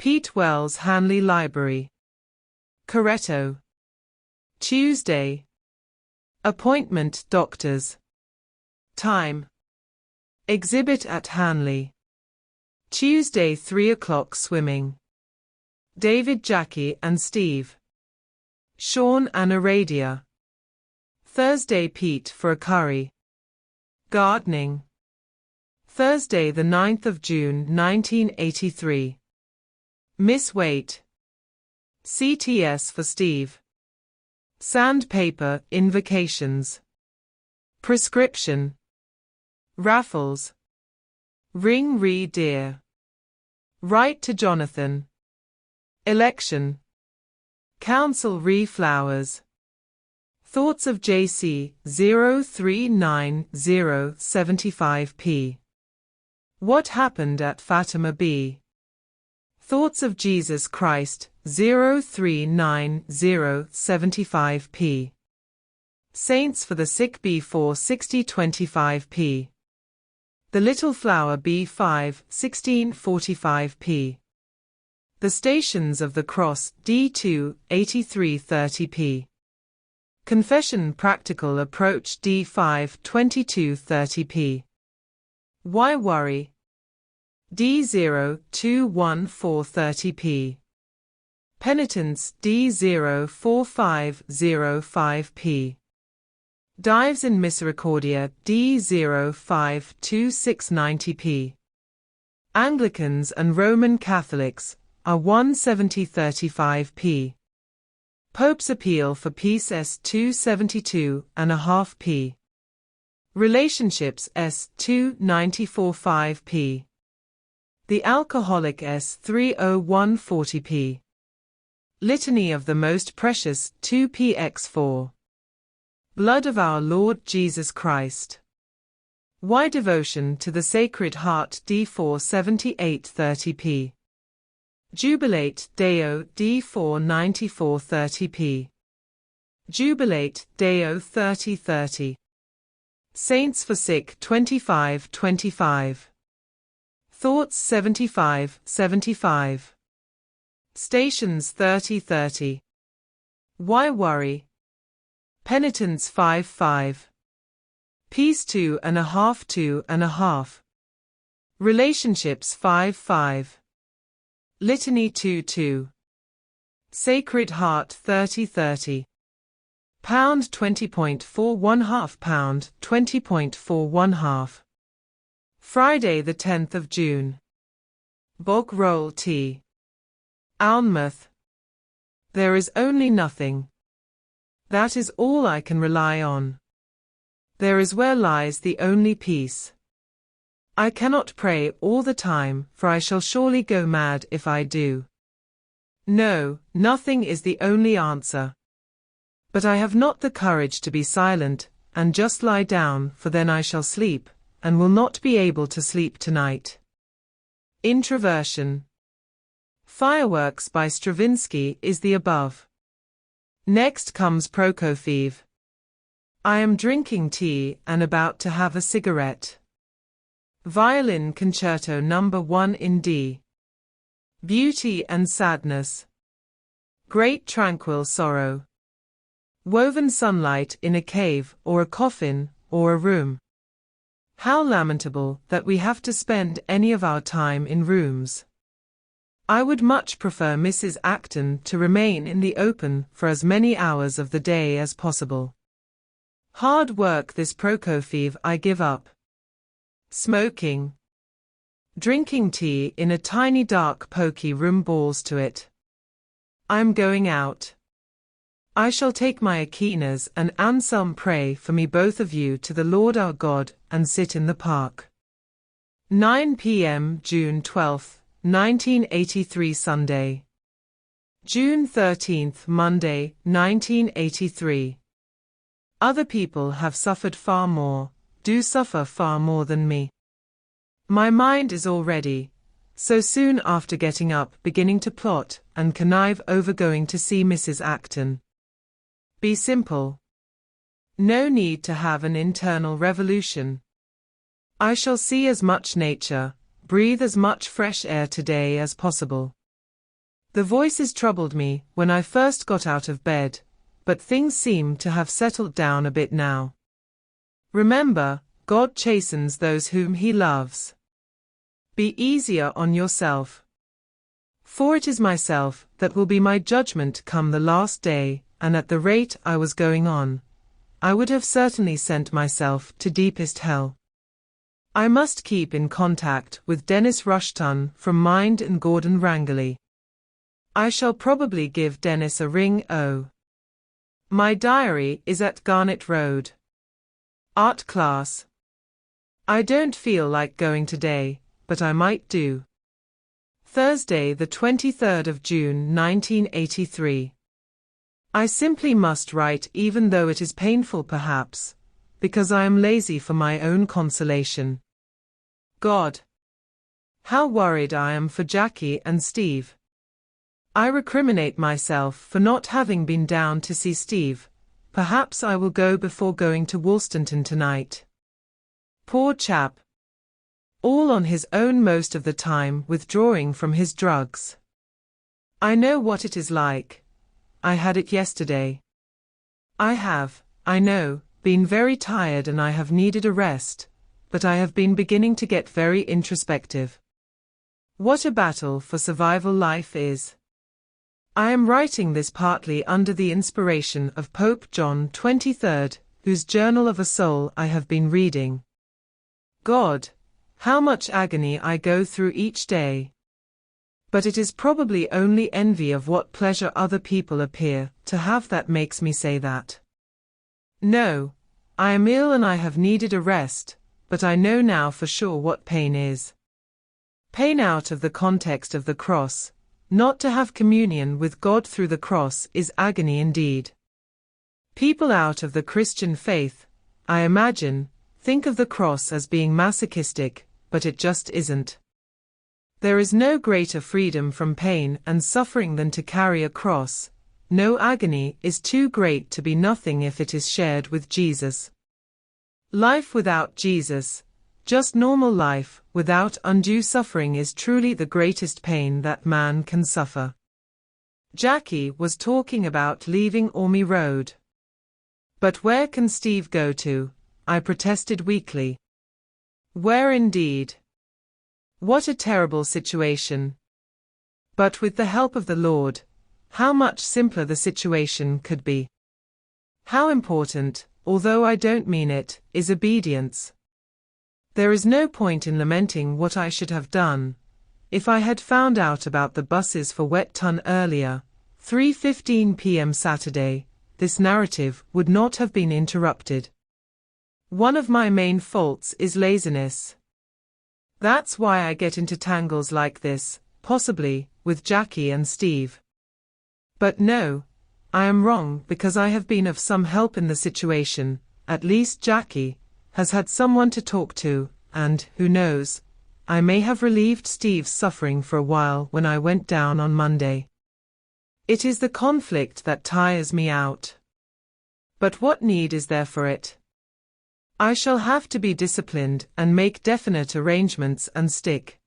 Pete Wells Hanley Library. Coretto. Tuesday. Appointment doctors. Time. Exhibit at Hanley. Tuesday 3 o'clock swimming. David, Jackie and Steve. Sean and Aradia. Thursday Pete for a curry. Gardening. Thursday the 9th of June 1983. Miss Waite. CTS for Steve. Sandpaper invocations. Prescription. Raffles. Ring re dear. Write to Jonathan. Election. Council re flowers. Thoughts of JC 039075p. What happened at Fatima B? Thoughts of Jesus Christ 039075p. Saints for the Sick B4 6025p. The Little Flower B5 1645p. The Stations of the Cross D2 8330p. Confession Practical Approach D5 2230p. Why Worry? D0 21430p. Penitence D0 4505p. Dives in Misericordia D0 52690p. Anglicans and Roman Catholics are 17035p. Pope's Appeal for Peace S 272.5p. Relationships S 2945p. The Alcoholic S 30140p. Litany of the Most Precious 2px4. Blood of Our Lord Jesus Christ. Why Devotion to the Sacred Heart D4 7830p. Jubilate Deo D4 9430p. Jubilate Deo 3030. Saints for Sick 2525. Thoughts 7575. Stations 3030. Why Worry? Penitence 55. Peace 2.5 Relationships 55. Litany 22. Sacred Heart 3030. Pound 20.41 pound 20.41. Friday the 10th of June. Bog Roll Tea. Alnmouth. There is only nothing. That is all I can rely on. There is where lies the only peace. I cannot pray all the time, for I shall surely go mad if I do. No, nothing is the only answer. But I have not the courage to be silent, and just lie down, for then I shall sleep, and will not be able to sleep tonight. Introversion. Fireworks by Stravinsky is the above. Next comes Prokofiev. I am drinking tea and about to have a cigarette. Violin Concerto No. 1 in D. Beauty and Sadness. Great Tranquil Sorrow. Woven sunlight in a cave, or a coffin, or a room. How lamentable that we have to spend any of our time in rooms. I would much prefer Mrs. Acton to remain in the open for as many hours of the day as possible. Hard work this Prokofiev I give up. Smoking. Drinking tea in a tiny dark poky room bores to it. I'm going out. I shall take my Aquinas and Anselm, pray for me both of you to the Lord our God, and sit in the park. 9 p.m. June 12, 1983 Sunday. June 13, Monday, 1983. Other people have suffered far more, do suffer far more than me. My mind is already, so soon after getting up, beginning to plot and connive over going to see Mrs. Acton. Be simple. No need to have an internal revolution. I shall see as much nature, breathe as much fresh air today as possible. The voices troubled me when I first got out of bed, but things seem to have settled down a bit now. Remember, God chastens those whom He loves. Be easier on yourself. For it is myself that will be my judgment come the last day, and at the rate I was going on, I would have certainly sent myself to deepest hell. I must keep in contact with Dennis Rushton from Mind and Gordon Rangeley. I shall probably give Dennis a ring. My diary is at Garnet Road. Art class. I don't feel like going today, but I might do. Thursday, the 23rd of June 1983. I simply must write, even though it is painful perhaps, because I am lazy for my own consolation. God! How worried I am for Jackie and Steve. I recriminate myself for not having been down to see Steve. Perhaps I will go before going to Wolstenton tonight. Poor chap. All on his own most of the time, withdrawing from his drugs. I know what it is like. I had it yesterday. I have, I know, been very tired and I have needed a rest, but I have been beginning to get very introspective. What a battle for survival life is. I am writing this partly under the inspiration of Pope John XXIII, whose Journal of a Soul I have been reading. God! How much agony I go through each day. But it is probably only envy of what pleasure other people appear to have that makes me say that. No, I am ill and I have needed a rest, but I know now for sure what pain is. Pain out of the context of the cross, not to have communion with God through the cross, is agony indeed. People out of the Christian faith, I imagine, think of the cross as being masochistic, but it just isn't. There is no greater freedom from pain and suffering than to carry a cross. No agony is too great to be nothing if it is shared with Jesus. Life without Jesus, just normal life without undue suffering, is truly the greatest pain that man can suffer. Jackie was talking about leaving Ormy Road. But where can Steve go to? I protested weakly. Where indeed? What a terrible situation. But with the help of the Lord, how much simpler the situation could be. How important, although I don't mean it, is obedience. There is no point in lamenting what I should have done. If I had found out about the buses for Wet Ton earlier, 3:15 p.m. Saturday, this narrative would not have been interrupted. One of my main faults is laziness. That's why I get into tangles like this, possibly, with Jackie and Steve. But no, I am wrong because I have been of some help in the situation. At least Jackie has had someone to talk to, and, who knows, I may have relieved Steve's suffering for a while when I went down on Monday. It is the conflict that tires me out. But what need is there for it? I shall have to be disciplined and make definite arrangements and stick.